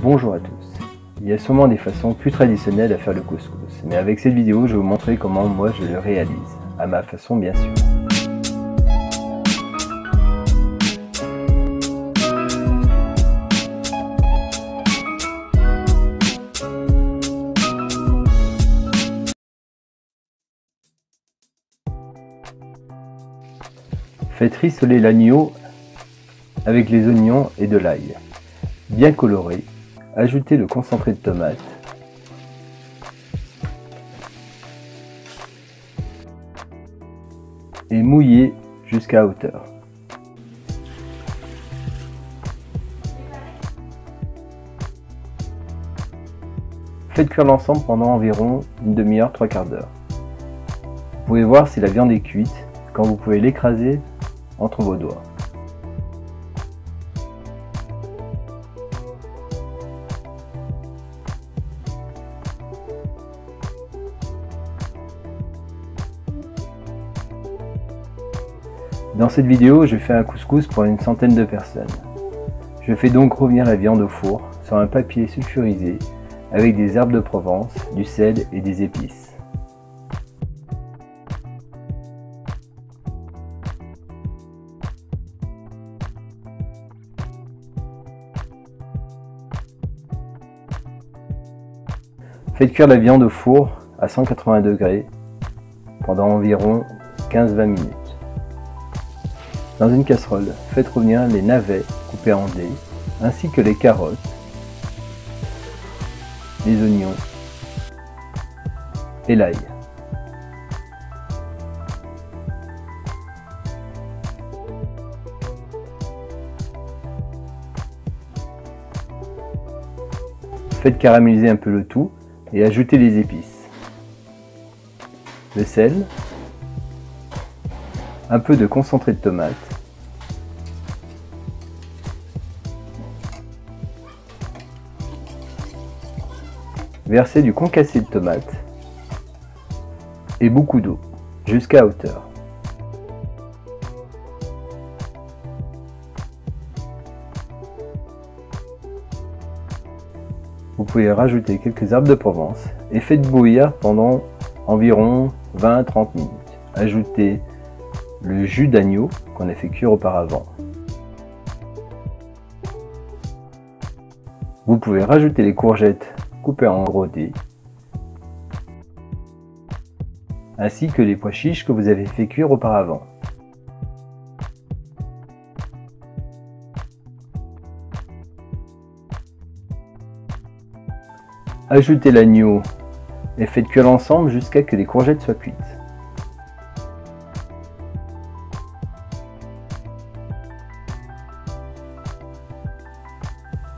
Bonjour à tous. Il y a sûrement des façons plus traditionnelles à faire le couscous, mais avec cette vidéo je vais vous montrer comment moi je le réalise, à ma façon bien sûr. Faites rissoler l'agneau avec les oignons et de l'ail. Bien coloré, ajoutez le concentré de tomate. Et mouillez jusqu'à hauteur. Faites cuire l'ensemble pendant environ une demi-heure, trois quarts d'heure. Vous pouvez voir si la viande est cuite quand vous pouvez l'écraser entre vos doigts. Dans cette vidéo, je fais un couscous pour une centaine de personnes. Je fais donc revenir la viande au four sur un papier sulfurisé avec des herbes de Provence, du sel et des épices. Faites cuire la viande au four à 180 degrés pendant environ 15-20 minutes. Dans une casserole, faites revenir les navets coupés en dés, ainsi que les carottes, les oignons et l'ail. Faites caraméliser un peu le tout et ajoutez les épices, le sel, un peu de concentré de tomate, versez du concassé de tomate et beaucoup d'eau jusqu'à hauteur. Vous pouvez rajouter quelques herbes de Provence et faites bouillir pendant environ 20-30 minutes. Ajoutez le jus d'agneau qu'on a fait cuire auparavant. Vous pouvez rajouter les courgettes coupées en gros dés, ainsi que les pois chiches que vous avez fait cuire auparavant. Ajoutez l'agneau et faites cuire l'ensemble jusqu'à ce que les courgettes soient cuites.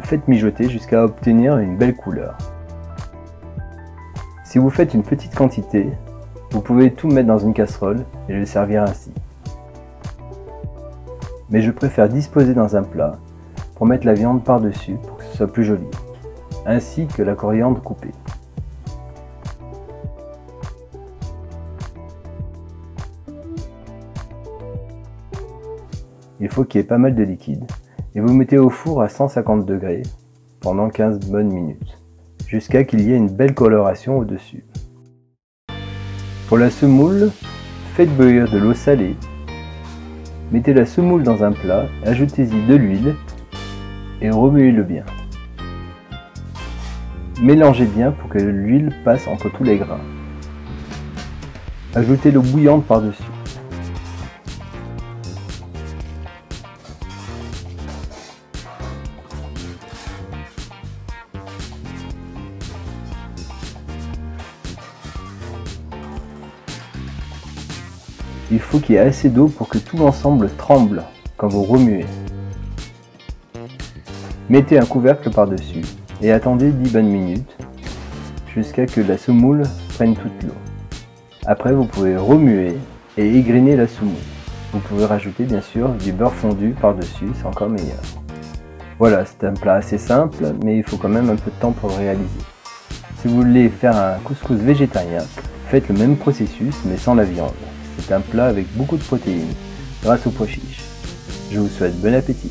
Faites mijoter jusqu'à obtenir une belle couleur. Si vous faites une petite quantité, vous pouvez tout mettre dans une casserole et le servir ainsi. Mais je préfère disposer dans un plat pour mettre la viande par-dessus pour que ce soit plus joli, ainsi que la coriandre coupée. Il faut qu'il y ait pas mal de liquide et vous mettez au four à 150 degrés pendant 15 bonnes minutes, jusqu'à qu'il y ait une belle coloration au-dessus. Pour la semoule, faites bouillir de l'eau salée, mettez la semoule dans un plat, ajoutez-y de l'huile et remuez-le bien. Mélangez bien pour que l'huile passe entre tous les grains. Ajoutez l'eau bouillante par-dessus. Il faut qu'il y ait assez d'eau pour que tout l'ensemble tremble quand vous remuez. Mettez un couvercle par-dessus et attendez 10 bonnes minutes jusqu'à ce que la semoule prenne toute l'eau. Après, vous pouvez remuer et égriner la semoule. Vous pouvez rajouter bien sûr du beurre fondu par-dessus, c'est encore meilleur. Voilà, c'est un plat assez simple, mais il faut quand même un peu de temps pour le réaliser. Si vous voulez faire un couscous végétarien, faites le même processus mais sans la viande. C'est un plat avec beaucoup de protéines grâce aux pois chiches. Je vous souhaite bon appétit.